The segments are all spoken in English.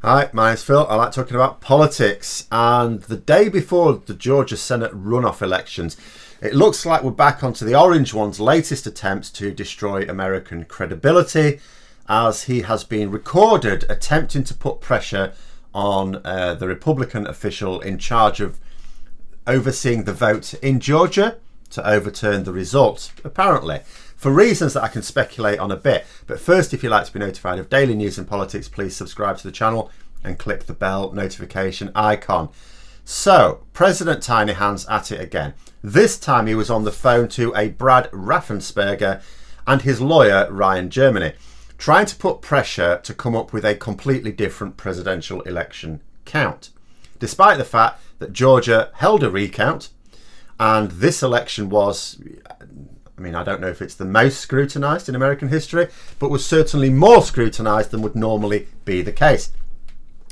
Hi, my name's Phil. I like talking about politics. And the day before the Georgia Senate runoff elections, it looks like we're back onto the Orange One's latest attempts to destroy American credibility, as he has been recorded attempting to put pressure on the Republican official in charge of overseeing the vote in Georgia to overturn the results, apparently, for reasons that I can speculate on a bit. But first, if you'd like to be notified of daily news and politics, please subscribe to the channel and click the bell notification icon. So, President Tiny Hands at it again. This time he was on the phone to a Brad Raffensperger and his lawyer, Ryan Germany, trying to put pressure to come up with a completely different presidential election count, despite the fact that Georgia held a recount and this election was, I don't know if it's the most scrutinised in American history, but was certainly more scrutinised than would normally be the case.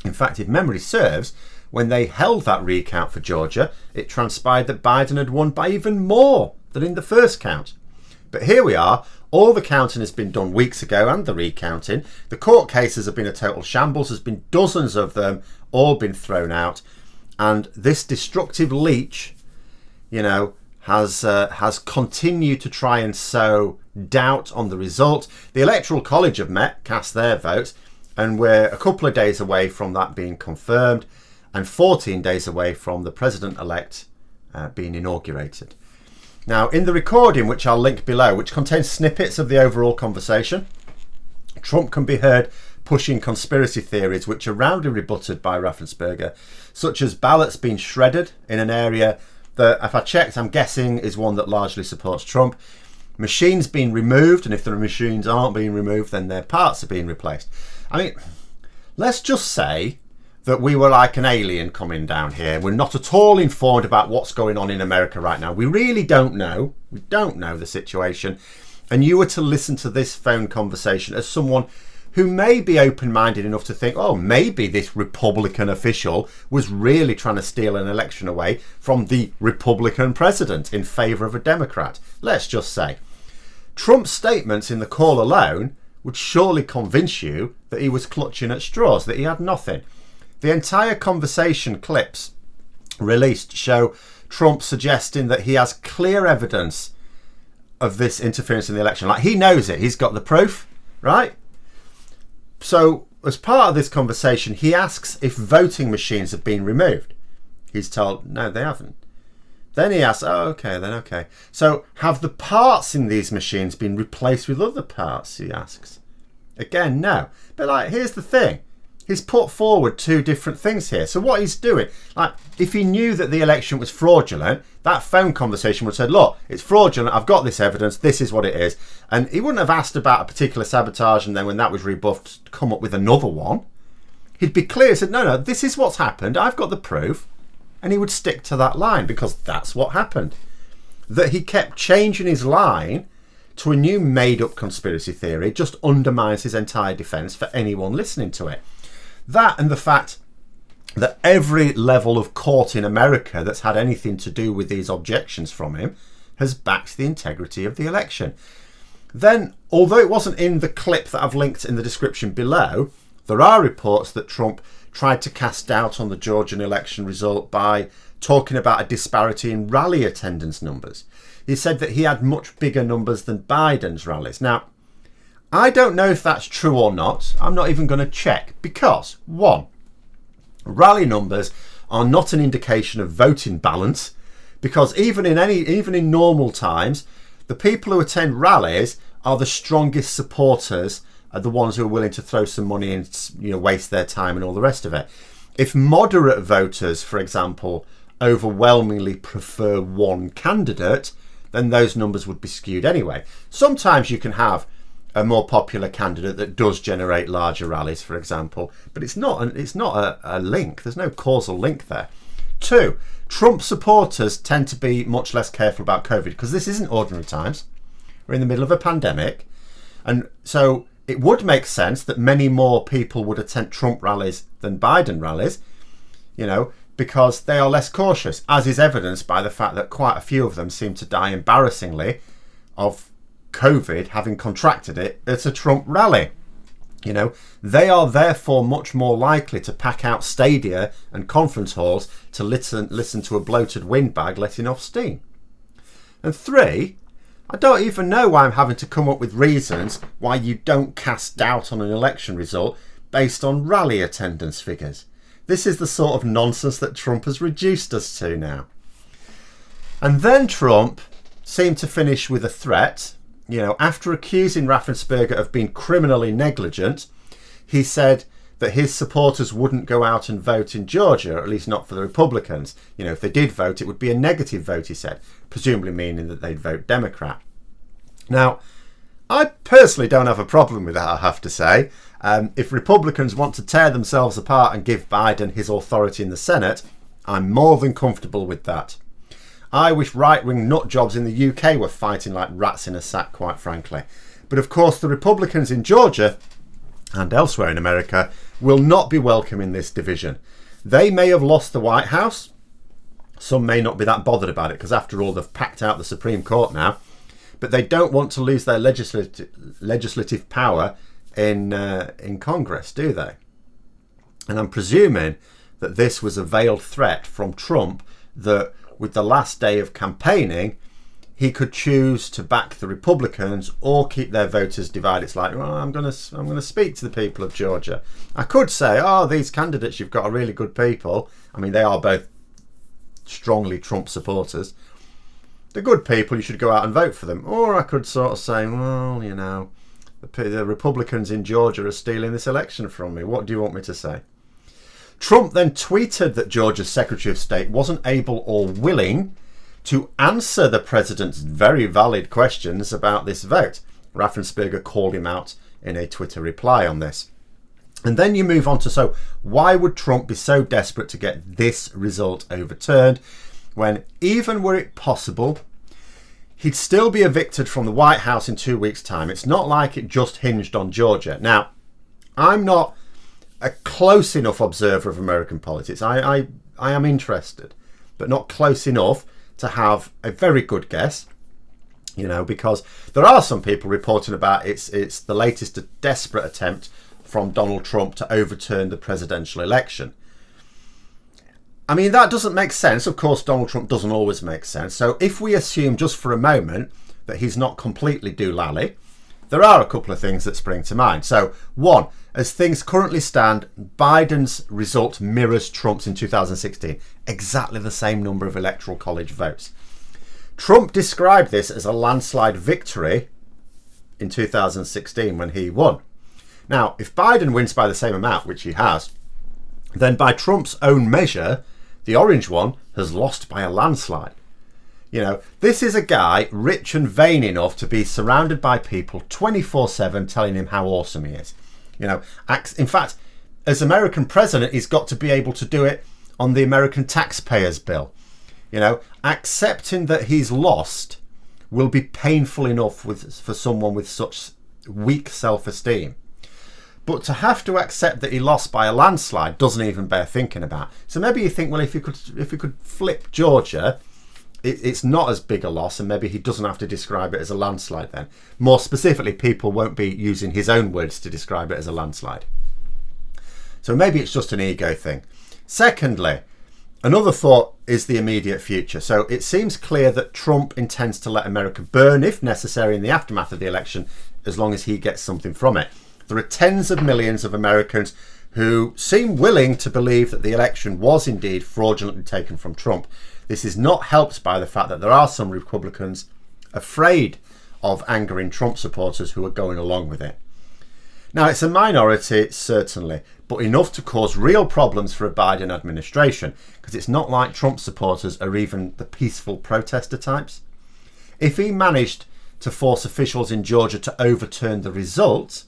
In fact, if memory serves, when they held that recount for Georgia, it transpired that Biden had won by even more than in the first count. But here we are. All the counting has been done weeks ago and the recounting. The court cases have been a total shambles. There's been dozens of them, all been thrown out. And this destructive leech, has continued to try and sow doubt on the result. The Electoral College have met, cast their votes, and we're a couple of days away from that being confirmed and 14 days away from the president-elect being inaugurated. Now, in the recording, which I'll link below, which contains snippets of the overall conversation, Trump can be heard pushing conspiracy theories which are roundly rebutted by Raffensperger, such as ballots being shredded in an area that, if I checked, I'm guessing is one that largely supports Trump. Machines being removed, and if the machines aren't being removed, then their parts are being replaced. Let's just say that we were like an alien coming down here. We're not at all informed about what's going on in America right now. We really don't know. We don't know the situation. And you were to listen to this phone conversation as someone who may be open-minded enough to think, oh, maybe this Republican official was really trying to steal an election away from the Republican president in favour of a Democrat. Let's just say. Trump's statements in the call alone would surely convince you that he was clutching at straws, that he had nothing. The entire conversation clips released show Trump suggesting that he has clear evidence of this interference in the election. Like, he knows it. He's got the proof, right? So, as part of this conversation, he asks if voting machines have been removed. He's told, no, they haven't. Then he asks, oh, okay. So, have the parts in these machines been replaced with other parts, he asks. Again, no. But, here's the thing. He's put forward two different things here. So what he's doing, if he knew that the election was fraudulent, that phone conversation would have said, look, it's fraudulent, I've got this evidence, this is what it is. And he wouldn't have asked about a particular sabotage and then when that was rebuffed, come up with another one. He'd be clear, said, no, this is what's happened, I've got the proof. And he would stick to that line because that's what happened. That he kept changing his line to a new made-up conspiracy theory just undermines his entire defence for anyone listening to it. That and the fact that every level of court in America that's had anything to do with these objections from him has backed the integrity of the election. Then, although it wasn't in the clip that I've linked in the description below, there are reports that Trump tried to cast doubt on the Georgian election result by talking about a disparity in rally attendance numbers. He said that he had much bigger numbers than Biden's rallies. Now, I don't know if that's true or not. I'm not even going to check because, one, rally numbers are not an indication of voting balance, because even in normal times, the people who attend rallies are the strongest supporters, are the ones who are willing to throw some money and waste their time and all the rest of it. If moderate voters, for example, overwhelmingly prefer one candidate, then those numbers would be skewed anyway. Sometimes you can have a more popular candidate that does generate larger rallies, for example, but it's not a link. There's no causal link there. Two, Trump supporters tend to be much less careful about COVID because this isn't ordinary times. We're in the middle of a pandemic, and so it would make sense that many more people would attend Trump rallies than Biden rallies, because they are less cautious, as is evidenced by the fact that quite a few of them seem to die embarrassingly of COVID, having contracted it at a Trump rally. You know, they are therefore much more likely to pack out stadia and conference halls to listen to a bloated windbag letting off steam. And 3, I don't even know why I'm having to come up with reasons why you don't cast doubt on an election result based on rally attendance figures. This is the sort of nonsense that Trump has reduced us to now. And then Trump seemed to finish with a threat. You know, after accusing Raffensperger of being criminally negligent, he said that his supporters wouldn't go out and vote in Georgia, or at least not for the Republicans. You know, if they did vote, it would be a negative vote, he said, presumably meaning that they'd vote Democrat. Now, I personally don't have a problem with that, I have to say. If Republicans want to tear themselves apart and give Biden his authority in the Senate, I'm more than comfortable with that. I wish right-wing nutjobs in the UK were fighting like rats in a sack, quite frankly. But of course, the Republicans in Georgia and elsewhere in America will not be welcome in this division. They may have lost the White House. Some may not be that bothered about it because, after all, they've packed out the Supreme Court now. But they don't want to lose their legislative power in Congress, do they? And I'm presuming that this was a veiled threat from Trump that, with the last day of campaigning, he could choose to back the Republicans or keep their voters divided. It's like, well, I'm going to speak to the people of Georgia. I could say, oh, these candidates you've got are really good people. I mean, they are both strongly Trump supporters. They're good people, you should go out and vote for them. Or I could sort of say, well, you know, the Republicans in Georgia are stealing this election from me. What do you want me to say? Trump then tweeted that Georgia's Secretary of State wasn't able or willing to answer the president's very valid questions about this vote. Raffensperger called him out in a Twitter reply on this. And then you move on to, so why would Trump be so desperate to get this result overturned when, even were it possible, he'd still be evicted from the White House in 2 weeks' time? It's not like it just hinged on Georgia. Now, I'm not a close enough observer of American politics. I am interested, but not close enough to have a very good guess, you know, because there are some people reporting about it's the latest desperate attempt from Donald Trump to overturn the presidential election. I mean, that doesn't make sense. Of course, Donald Trump doesn't always make sense. So if we assume just for a moment that he's not completely doolally, there are a couple of things that spring to mind. So, one, as things currently stand, Biden's result mirrors Trump's in 2016. Exactly the same number of electoral college votes. Trump described this as a landslide victory in 2016 when he won. Now, if Biden wins by the same amount, which he has, then by Trump's own measure, the orange one has lost by a landslide. You know, this is a guy rich and vain enough to be surrounded by people 24/7 telling him how awesome he is. You know, in fact, as American president, he's got to be able to do it on the American taxpayers' bill. You know, accepting that he's lost will be painful enough for someone with such weak self-esteem. But to have to accept that he lost by a landslide doesn't even bear thinking about. So maybe you think, well, if you could flip Georgia, it's not as big a loss, and maybe he doesn't have to describe it as a landslide then. More specifically, people won't be using his own words to describe it as a landslide. So maybe it's just an ego thing. Secondly, another thought is the immediate future. So it seems clear that Trump intends to let America burn, if necessary, in the aftermath of the election, as long as he gets something from it. There are tens of millions of Americans who seem willing to believe that the election was indeed fraudulently taken from Trump. This is not helped by the fact that there are some Republicans afraid of angering Trump supporters who are going along with it. Now, it's a minority, certainly, but enough to cause real problems for a Biden administration, because it's not like Trump supporters are even the peaceful protester types. If he managed to force officials in Georgia to overturn the result,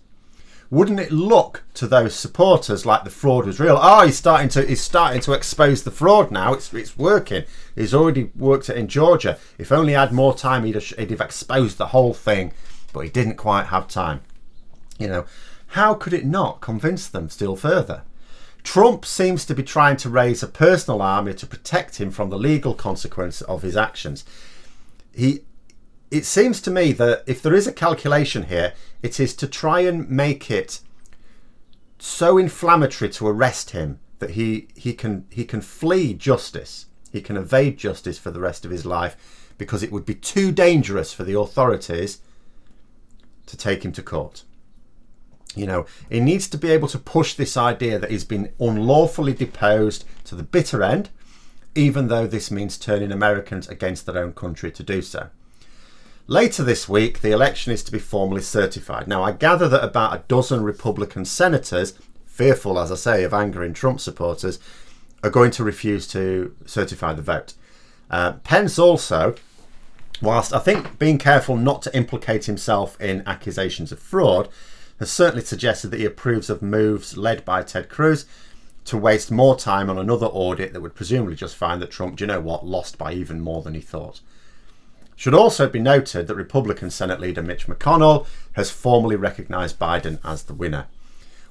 wouldn't it look to those supporters like the fraud was real? Oh, he's starting to expose the fraud now. It's working. He's already worked it in Georgia. If only he had more time, he'd have exposed the whole thing, but he didn't quite have time. You know, how could it not convince them still further? Trump seems to be trying to raise a personal army to protect him from the legal consequences of his actions. It seems to me that if there is a calculation here, it is to try and make it so inflammatory to arrest him that he can flee justice. He can evade justice for the rest of his life because it would be too dangerous for the authorities to take him to court. You know, he needs to be able to push this idea that he's been unlawfully deposed to the bitter end, even though this means turning Americans against their own country to do so. Later this week, the election is to be formally certified. Now, I gather that about a dozen Republican senators, fearful, as I say, of angering Trump supporters, are going to refuse to certify the vote. Pence also, whilst I think being careful not to implicate himself in accusations of fraud, has certainly suggested that he approves of moves led by Ted Cruz to waste more time on another audit that would presumably just find that Trump, do you know what, lost by even more than he thought. Should also be noted that Republican Senate leader Mitch McConnell has formally recognised Biden as the winner.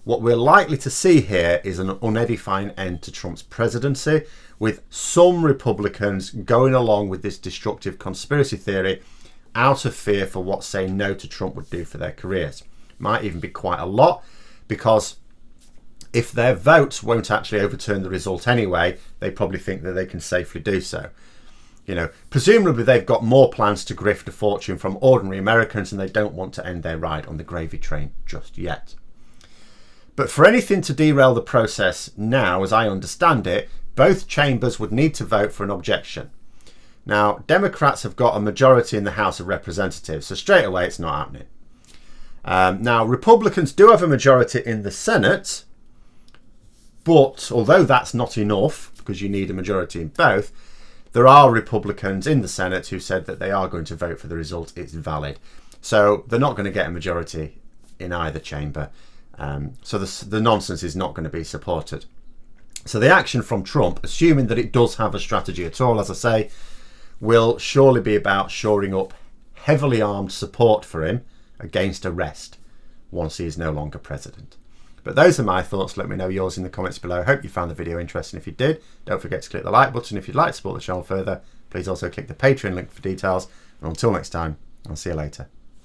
What we're likely to see here is an unedifying end to Trump's presidency, with some Republicans going along with this destructive conspiracy theory out of fear for what saying no to Trump would do for their careers. Might even be quite a lot, because if their votes won't actually overturn the result anyway, they probably think that they can safely do so. You know, presumably they've got more plans to grift a fortune from ordinary Americans, and they don't want to end their ride on the gravy train just yet. But for anything to derail the process now, as I understand it, both chambers would need to vote for an objection. Now, Democrats have got a majority in the House of Representatives, so straight away it's not happening. Now, Republicans do have a majority in the Senate, but although that's not enough, because you need a majority in both, there are Republicans in the Senate who said that they are going to vote for the result. It's valid. So they're not going to get a majority in either chamber. So the nonsense is not going to be supported. So the action from Trump, assuming that it does have a strategy at all, as I say, will surely be about shoring up heavily armed support for him against arrest once he is no longer president. But those are my thoughts. Let me know yours in the comments below. Hope you found the video interesting. If you did, don't forget to click the like button. If you'd like to support the channel further, please also click the Patreon link for details. And until next time, I'll see you later.